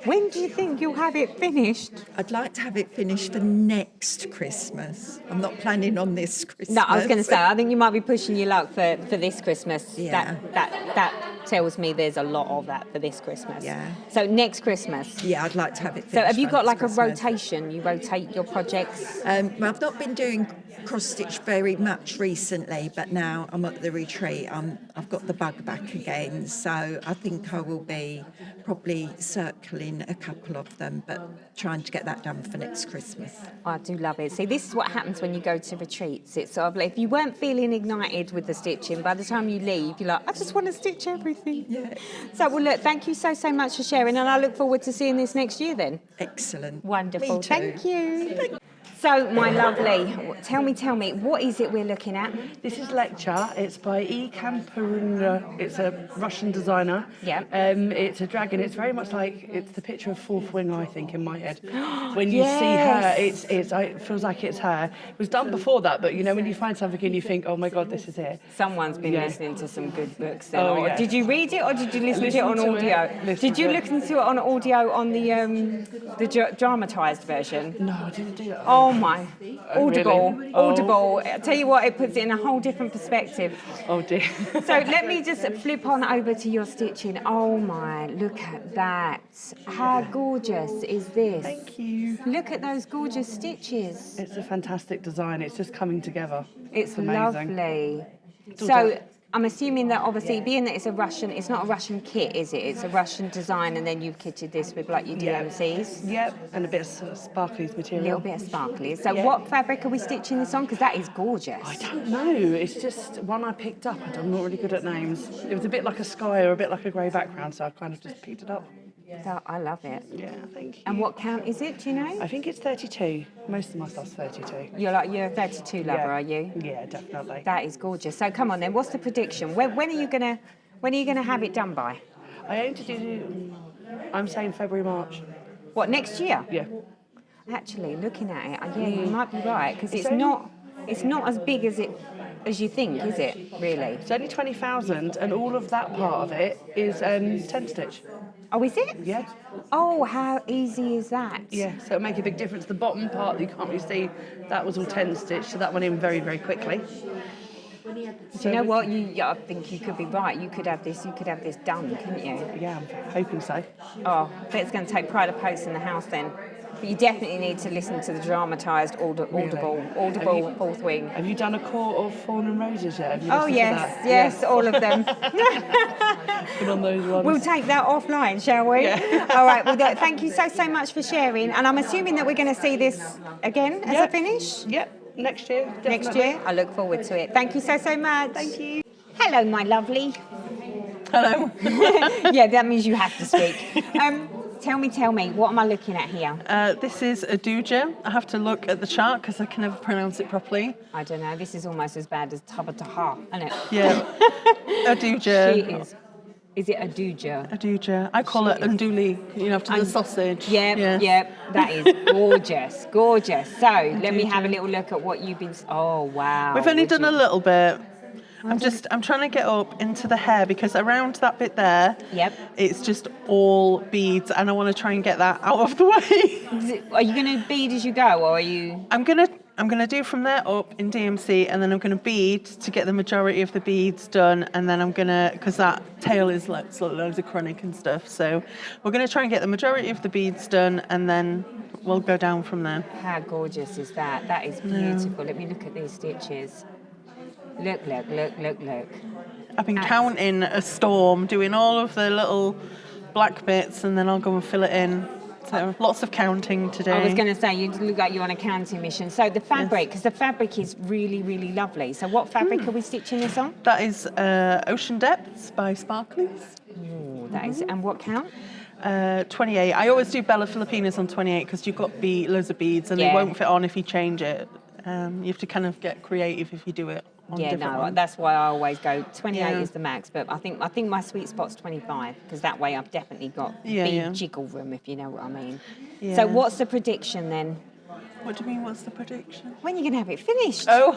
When do you think you'll have it finished? I'd like to have it finished for next Christmas. I'm not planning on this Christmas. No, I was going to say, I think you might be pushing your luck for this Christmas. Yeah. That tells me there's a lot of that for this Christmas. Yeah. So next Christmas. Yeah, I'd like to have it finished. So have you got like Christmas. a rotation? You rotate your projects? I've not been doing cross stitch very much recently, but now I'm at the retreat. I've got the bug back again, so I think I will be probably circling a couple of them, but trying to get that done for next Christmas. I do love it. See, this is what happens when you go to retreats. It's sort of like if you weren't feeling ignited with the stitching, by the time you leave, you're like, I just want to stitch everything. Yeah. So, well, look, thank you so much for sharing, and I look forward to seeing this next year then. Excellent. Wonderful. Me too. Thank you. So, my lovely, tell me, what is it we're looking at? This is Lecture. It's by E. Kamparunga. It's a Russian designer. Yeah. It's a dragon. It's very much like it's the picture of Fourth Wing, I think, in my head. When you see her, it feels like it's her. It was done before that, but when you find something and you think, oh my God, this is it. Someone's been listening to some good books. Then. Oh, yeah. Did you read it or did you listen to it on audio? Did you listen to it on audio on the dramatised version? No, I didn't do that. Oh my. Audible. Really? Audible. I tell you what, it puts it in a whole different perspective. Oh dear. So let me just flip on over to your stitching. Oh my, look at that. How gorgeous is this? Thank you. Look at those gorgeous stitches. It's a fantastic design. It's just coming together. It's amazing. lovely. It's all So done. I'm assuming that obviously being that it's not a Russian kit, is it? It's a Russian design and then you've kitted this with like your DMCs? Yep, and a bit of sparkly A material. little bit of sparkly. So what fabric are we stitching this on? Because that is gorgeous. I don't know. It's just one I picked up. I'm not really good at names. It was a bit like a sky or a bit like a grey background, so I kind of just picked it up. So I love it. Yeah, thank you. And what count is it, do you know? I think it's 32. Most of my stuff's 32. You're a 32 lover, are you? Yeah, definitely. That is gorgeous. So come on then, what's the prediction? When are you gonna have it done by? I aim to do. I'm saying February, March. What, next year? Yeah. Actually, looking at it, yeah, you might be right because it's not as big as you think, is it? Really? It's only 20,000, and all of that part of it is 10 stitch. Oh, is it? Yeah. Oh, how easy is that? Yeah, so it'll make a big difference. The bottom part that you can't really see, that was all 10 stitch, so that went in very, very quickly. Do you know what? I think you could be right. You could have this done, couldn't you? Yeah, I'm hoping so. Oh, but it's going to take pride of post in the house then. But you definitely need to listen to the dramatised audible Fourth Wing. Have you done a Court of Thorn and Roses yet? Have you Oh listened yes, to that? yes, all of them. Been on those ones. We'll take that offline, shall we? Yeah. All right. Well, thank you so much for sharing. And I'm assuming that we're going to see this again as a finish. Yep. Next year. Definitely. Next year. I look forward to it. Thank you so much. Thank you. Hello, my lovely. Hello. Yeah, that means you have to speak. Tell me, what am I looking at here? This is a doja. I have to look at the chart because I can never pronounce it properly. I don't know, this is almost as bad as tabataha, isn't it? Yeah, a doja. She is. Is it a doja? A doja. I call it unduli, after the sausage. Yep, that is gorgeous, gorgeous. So, let me have a little look at what you've been... Oh, wow. We've only done a little bit. I'm trying to get up into the hair because around that bit there, it's just all beads, and I want to try and get that out of the way. Are you going to bead as you go, or are you... I'm gonna do from there up in DMC, and then I'm gonna bead to get the majority of the beads done, and then I'm gonna, because that tail is loads of chronic and stuff, so we're gonna try and get the majority of the beads done, and then we'll go down from there. How gorgeous is that? That is beautiful. Let me look at these stitches. Look. I've been counting a storm, doing all of the little black bits, and then I'll go and fill it in. So lots of counting today. I was going to say, you look like you're on a counting mission. So the fabric, because the fabric is really, really lovely. So what fabric are we stitching this on? That is Ocean Depths by Sparklies. Ooh, that is, and what count? 28. I always do Bella Filipinas on 28 because you've got loads of beads and they won't fit on if you change it. You have to kind of get creative if you do it. That's why I always go 28 is the max, but I think my sweet spot's 25 because that way I've definitely got big jiggle room, if you know what I mean. Yeah. So what's the prediction then? What do you mean? What's the prediction? When are you gonna have it finished? Oh,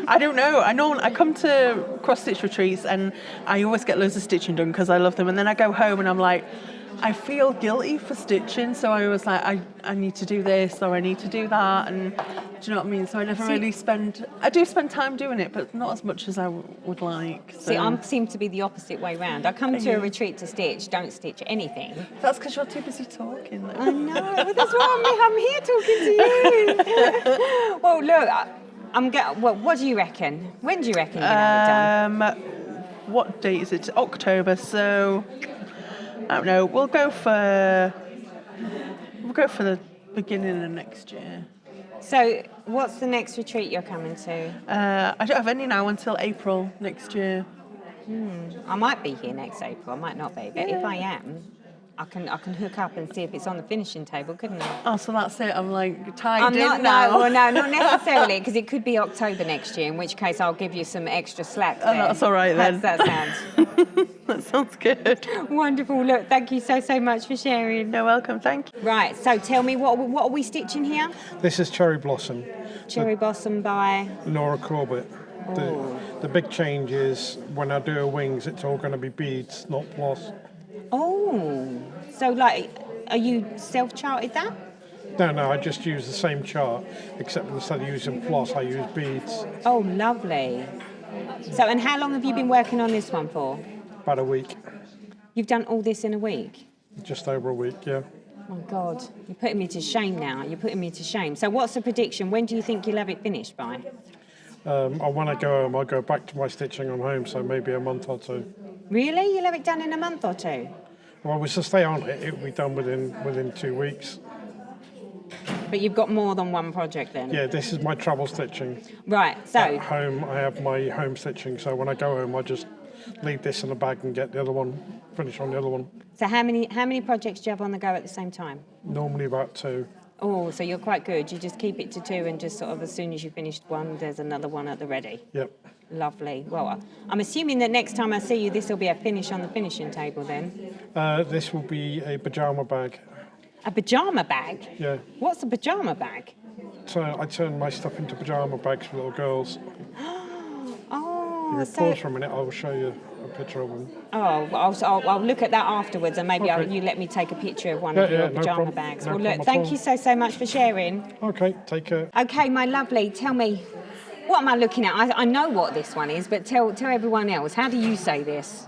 I don't know. I come to cross stitch retreats and I always get loads of stitching done because I love them, and then I go home and I'm like, I feel guilty for stitching, so I was like, I need to do this or I need to do that, and do you know what I mean? So I never really I do spend time doing it, but not as much as I would like. So. See, I seem to be the opposite way round. I come to a retreat to stitch, don't stitch anything. That's because you're too busy talking. I know, but that's why I'm here talking to you. Well, look, what do you reckon? When do you reckon you're going to have it done? What date is it? October, so... I don't know. We'll go for the beginning of next year. So, what's the next retreat you're coming to? I don't have any now until April next year. I might be here next April. I might not be, but if I am, I can hook up and see if it's on the finishing table, couldn't I? Oh, so that's it. I'm like tied in now. No, not necessarily, because it could be October next year, in which case I'll give you some extra slack. Oh, that's all right then. That sounds. That sounds good. Wonderful. Look, thank you so much for sharing. You're welcome. Thank you. Right. So tell me, what are we stitching here? This is Cherry Blossom. Cherry Blossom by Laura Corbett. The big change is when I do her wings, it's all going to be beads, not floss. Oh, so like, are you self-charted that? No, I just use the same chart, except instead of using floss, I use beads. Oh, lovely. So, and how long have you been working on this one for? About a week. You've done all this in a week? Just over a week, yeah. Oh, God. You're putting me to shame now. You're putting me to shame. So what's the prediction? When do you think you'll have it finished by? When I go home, I'll go back to my stitching on home, so maybe a month or two. Really? You'll have it done in a month or two? Well, we should stay on it. It'll be done within 2 weeks. But you've got more than one project then? Yeah, this is my travel stitching. Right, so... At home, I have my home stitching, so when I go home, I just leave this in the bag and get the other one, finish on the other one. So how many projects do you have on the go at the same time? Normally about 2. Oh, so you're quite good. You just keep it to 2 and just sort of as soon as you've finished one, there's another one at the ready. Yep. Lovely. Well, I'm assuming that next time I see you, this will be a finish on the finishing table then. This will be a pyjama bag. A pyjama bag? Yeah. What's a pyjama bag? So I turn my stuff into pyjama bags for little girls. Oh, If you pause for a minute, I will show you a picture of them. Oh, I'll look at that afterwards, and maybe you let me take a picture of one of your pyjama bags. Well, look, thank you so much for sharing. Okay, take care. Okay, my lovely, tell me, what am I looking at? I know what this one is, but tell everyone else. How do you say this?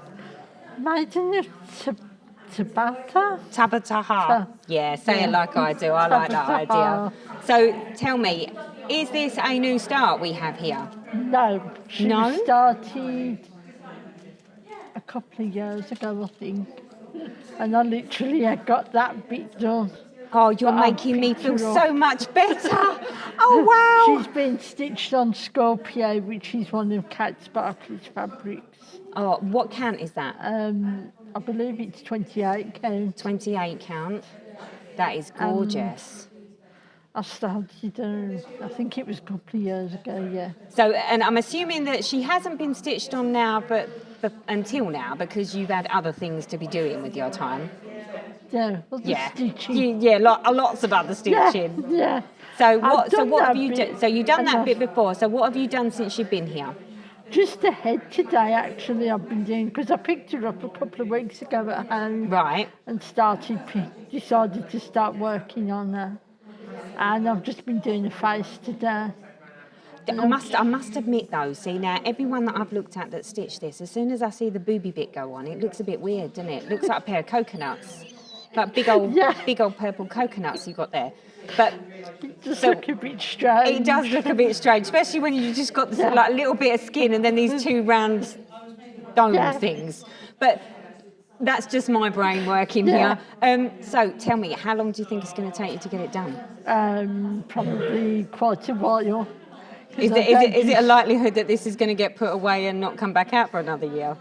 Tabata? Tabataha. Yeah, say it like I do. I like that idea. So tell me, is this a new start we have here? No. She started a couple of years ago, I think. And I got that bit done. Oh, you're making me feel so much better. Oh, wow. She's been stitched on Scorpio, which is one of Kate Sparkley's fabrics. Oh, what count is that? I believe it's 28 count. 28 count. That is gorgeous. I started, I think it was a couple of years ago, yeah. So, and I'm assuming that she hasn't been stitched on now, but until now, because you've had other things to be doing with your time. Yeah, stitching. Lots of other stitching. Yeah. So what have you done? So you've done that bit before. So what have you done since you've been here? Just the head today, actually, I've been doing, because I picked her up a couple of weeks ago at home. Right. And decided to start working on her. And I've just been doing the face today. I must admit though, see now, everyone that I've looked at that stitched this, as soon as I see the booby bit go on, it looks a bit weird, doesn't it? It looks like a pair of coconuts. Like big old purple coconuts you got there. But it does look a bit strange. It does look a bit strange, especially when you just got this like little bit of skin and then these two round dome things. But that's just my brain working here. So tell me, how long do you think it's going to take you to get it done? Probably quite a while. Is it a likelihood that this is going to get put away and not come back out for another year?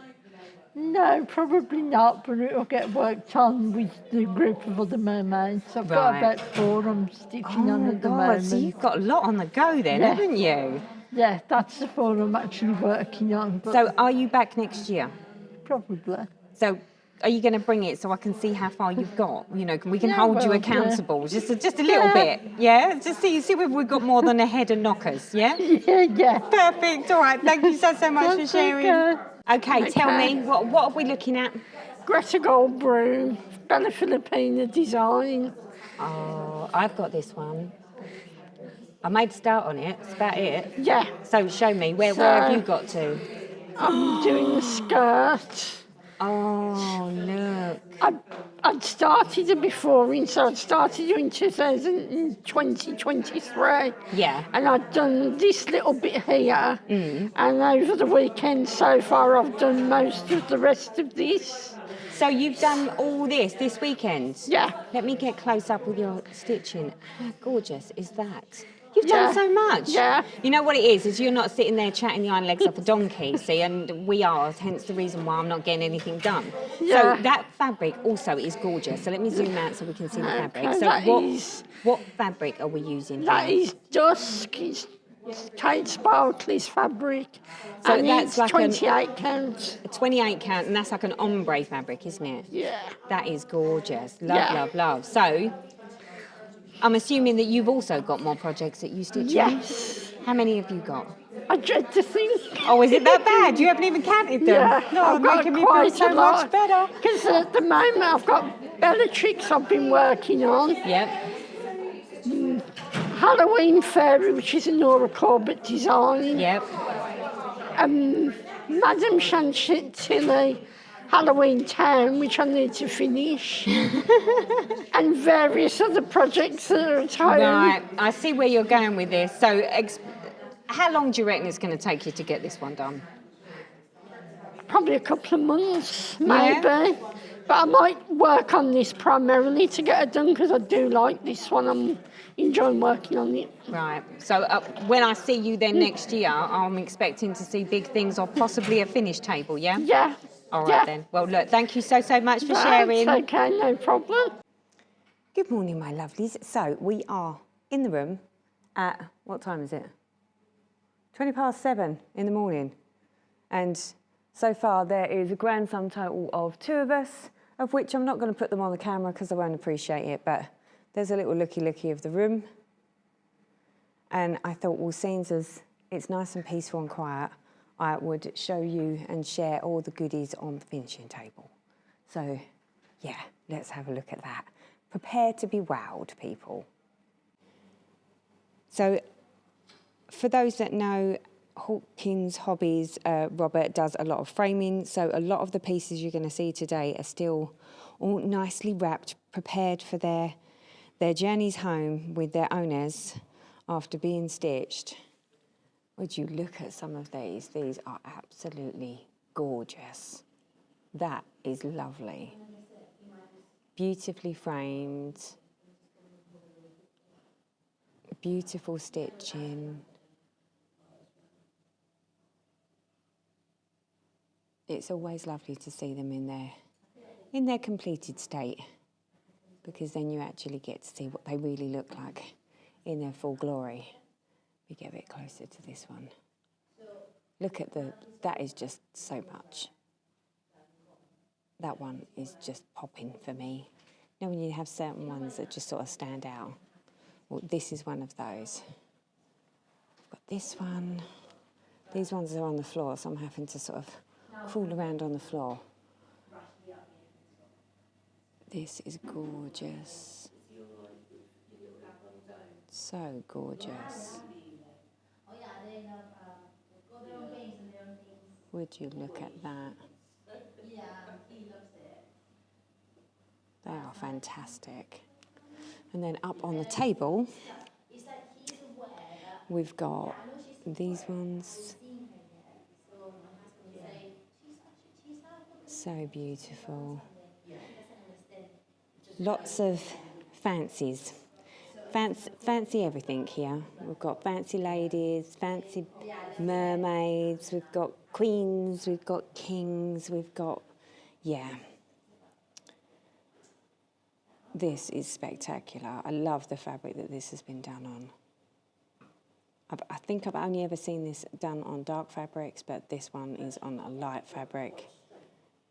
No, probably not, but it'll get worked on with the group of other mermaids. I've got about 4 I'm stitching on at the moment. So you've got a lot on the go then, haven't you? Yeah, that's the 4 I'm actually working on. So are you back next year? Probably. So are you going to bring it so I can see how far you've got? You know, we can hold you accountable, just a little bit, yeah? Just see if we've got more than a head of knockers, yeah? Yeah. Perfect. All right. Thank you so much for sharing. Okay, tell me, what are we looking at? Greta Gold Broom, Bella Filipina design. Oh, I've got this one. I made a start on it. That's about it. Yeah. So show me, where have you got to? I'm doing the skirt. Oh, look. I'd started it before, so I'd started it in 2023. Yeah. And I'd done this little bit here. And over the weekend so far, I've done most of the rest of this. So you've done all this weekend? Yeah. Let me get close up with your stitching. How gorgeous is that? You've done so much. Yeah. You know what it is you're not sitting there chatting the iron legs off a donkey, see, and we are, hence the reason why I'm not getting anything done. Yeah. So that fabric also is gorgeous. So let me zoom out so we can see the fabric. Okay, So what fabric are we using That here? is dusk. It's Kate Sparkley's fabric. So and that's it's like 28 count. A 28 count, and that's like an ombre fabric, isn't it? Yeah. That is gorgeous. Love. So I'm assuming that you've also got more projects that you stitch in? Yes. How many have you got? I dread to think. Oh, is it that bad? You haven't even counted them? Yeah, No, I've got making me feel quite so a lot. much better. Because at the moment I've got Bellatrix I've been working on. Yep. Halloween Fairy, which is a Nora Corbett design. Yep. Madame Chantilly, Halloween Town, which I need to finish. And various other projects that are at home. Right, I see where you're going with this. So how long do you reckon it's going to take you to get this one done? Probably a couple of months, maybe. But I might work on this primarily to get it done because I do like this one. I'm enjoying working on it. Right. So when I see you then next year, I'm expecting to see big things or possibly a finished table, yeah? Yeah. All right then. Well, look, thank you so much for sharing. Okay, no problem. Good morning, my lovelies. So we are in the room at, what time is it? 7:20 in the morning. And so far there is a grand sum total of 2 of us, of which I'm not going to put them on the camera because I won't appreciate it, but there's a little looky of the room. And I thought, well, seeing as it's nice and peaceful and quiet, I would show you and share all the goodies on the finishing table. So, yeah, let's have a look at that. Prepare to be wowed, people. So, for those that know Hawkins Hobbies, Robert does a lot of framing, so a lot of the pieces you're going to see today are still all nicely wrapped, prepared for their journeys home with their owners after being stitched. Would you look at some of these? These are absolutely gorgeous. That is lovely. Beautifully framed. Beautiful stitching. It's always lovely to see them in their completed state, because then you actually get to see what they really look like in their full glory. We get a bit closer to this one. Look at that is just so much. That one is just popping for me. You know, when you have certain ones that just sort of stand out. Well, this is one of those. I've got this one. These ones are on the floor, so I'm having to sort of crawl around on the floor. This is gorgeous. So gorgeous. Would you look at that? They are fantastic. And then up on the table, we've got these ones. So beautiful. Lots of fancies. Fancy everything here. We've got fancy ladies, fancy mermaids, we've got queens, we've got kings, we've got, yeah. This is spectacular. I love the fabric that this has been done on. I think I've only ever seen this done on dark fabrics, but this one is on a light fabric.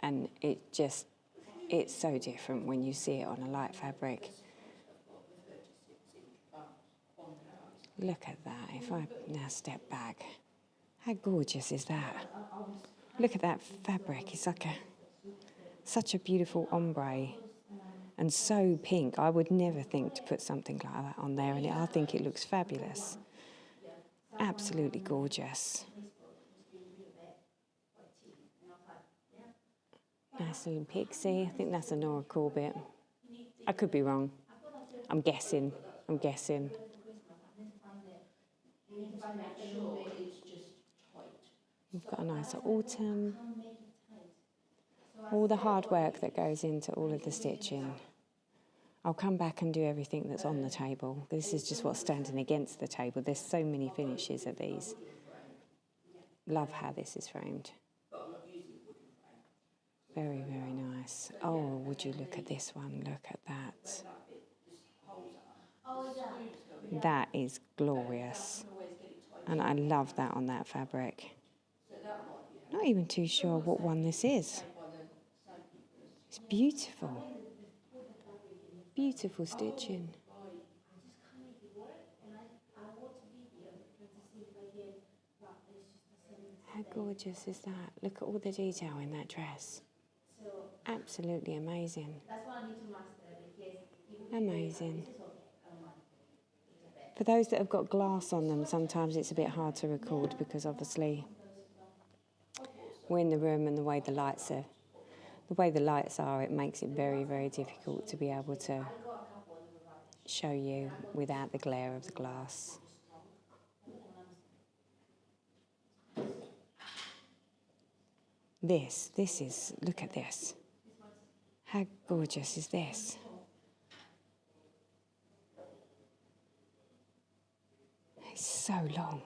And it's so different when you see it on a light fabric. Look at that. If I now step back, how gorgeous is that? Look at that fabric. It's like such a beautiful ombre and so pink. I would never think to put something like that on there, and I think it looks fabulous. Absolutely gorgeous. Nice little pixie. I think that's a Nora Corbett. I could be wrong. I'm guessing. We've got a nice autumn. All the hard work that goes into all of the stitching. I'll come back and do everything that's on the table. This is just what's standing against the table. There's so many finishes of these. Love how this is framed. Very, very nice. Oh, would you look at this one? Look at that. That is glorious. And I love that on that fabric. Not even too sure what one this is. It's beautiful. Beautiful stitching. How gorgeous is that? Look at all the detail in that dress. Absolutely amazing. Amazing. For those that have got glass on them, sometimes it's a bit hard to record because obviously we're in the room and the way the lights are, it makes it very, very difficult to be able to show you without the glare of the glass. This is, look at this. How gorgeous is this? It's so long,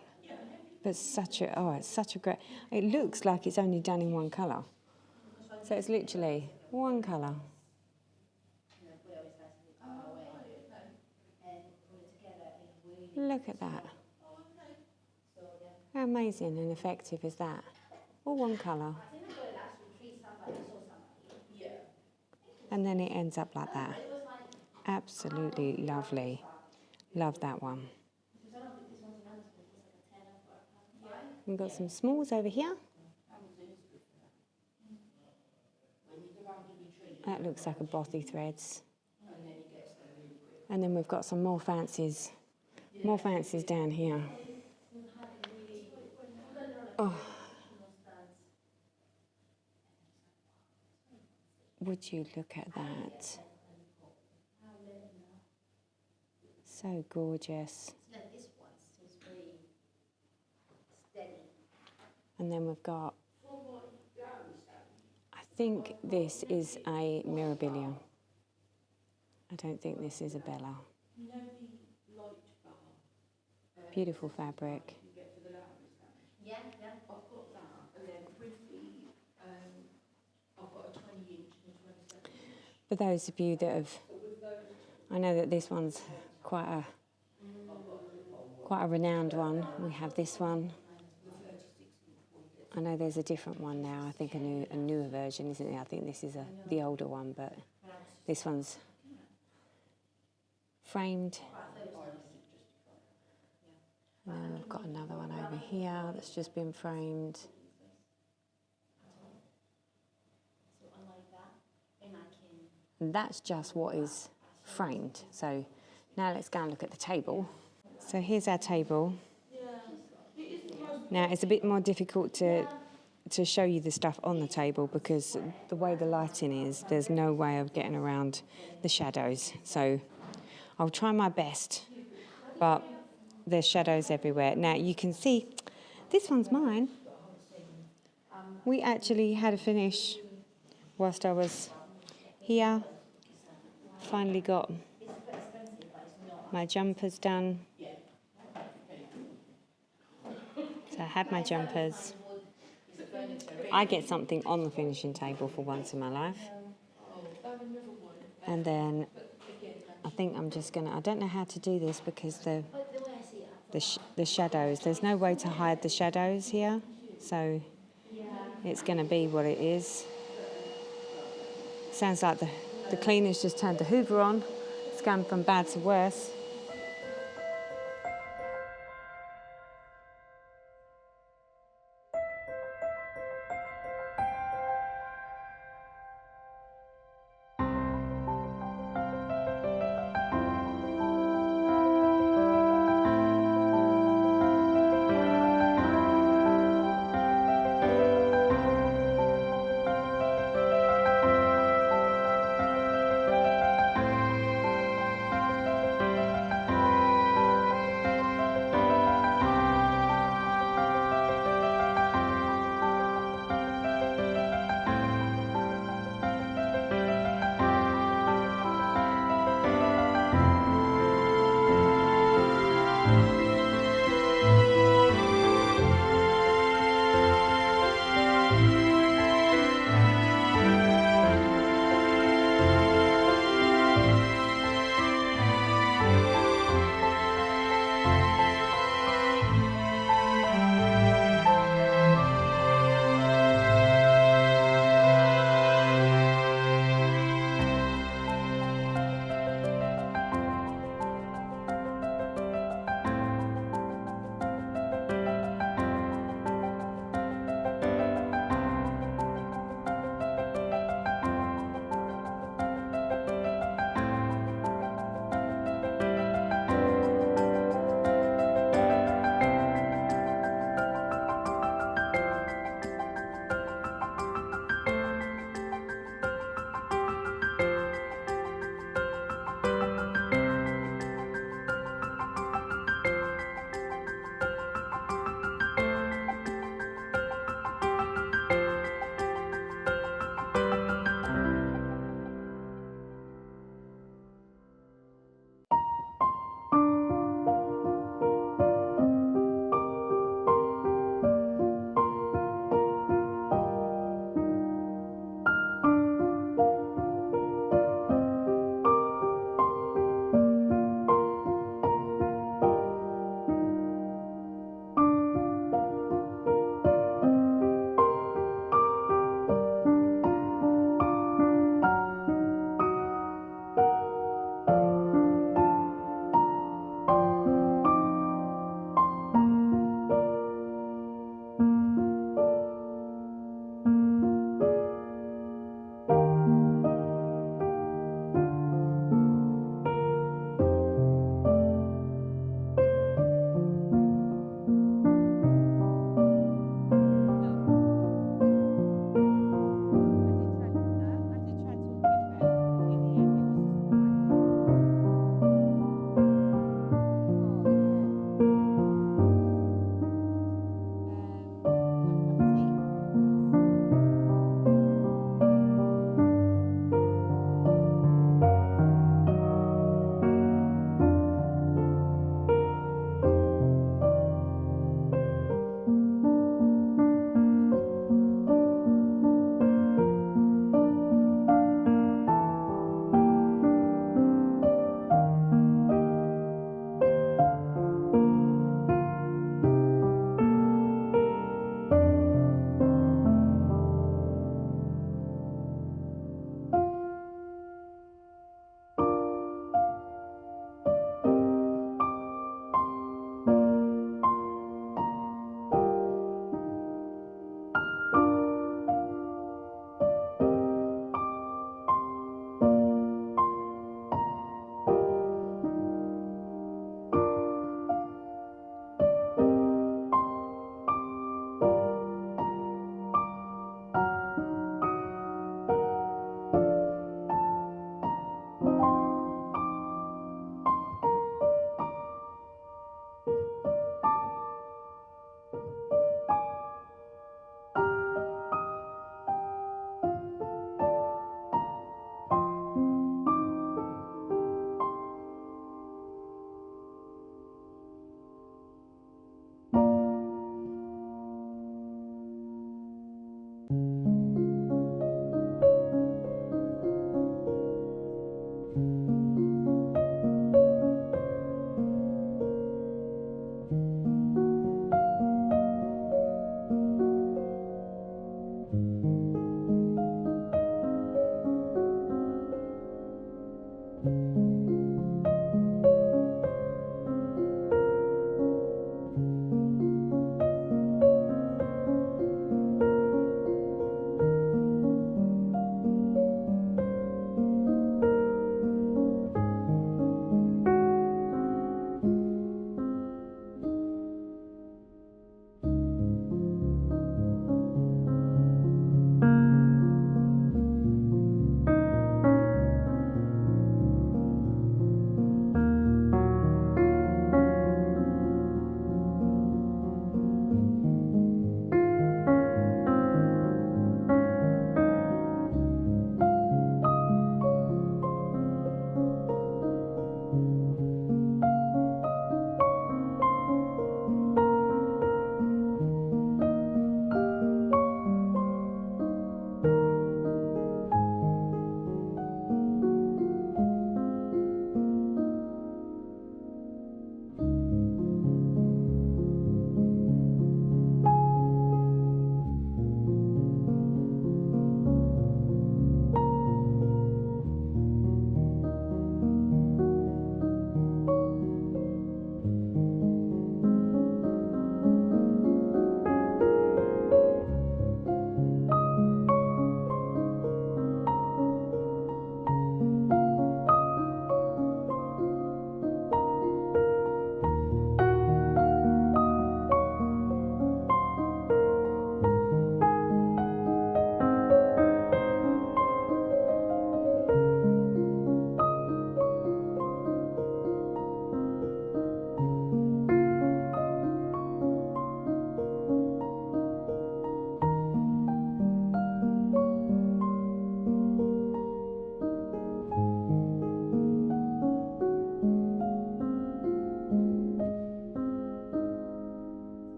but it's such a great, it looks like it's only done in one colour. So it's literally one colour. Look at that. How amazing and effective is that? All one colour. And then it ends up like that. Absolutely lovely. Love that one. We've got some smalls over here. That looks like a bothy threads. And then we've got some more fancies down here. Oh. Would you look at that? So gorgeous. And then we've got, I think this is a Mirabilia. I don't think this is a Bella. Beautiful fabric. For those of you that have, I know that this one's quite a renowned one. We have this one. I know there's a different one now. I think a newer version, isn't it? I think this is the older one, but this one's framed. And then we've got another one over here that's just been framed. And that's just what is framed. So now let's go and look at the table. So here's our table. Now it's a bit more difficult to show you the stuff on the table because the way the lighting is, there's no way of getting around the shadows. So I'll try my best, but there's shadows everywhere. Now you can see, this one's mine. We actually had a finish whilst I was here. Finally got my jumpers done. So I had my jumpers. I get something on the finishing table for once in my life. And then I think I'm just gonna, I don't know how to do this because the shadows, there's no way to hide the shadows here. So it's gonna be what it is. Sounds like the cleaner's just turned the Hoover on. It's gone from bad to worse. you.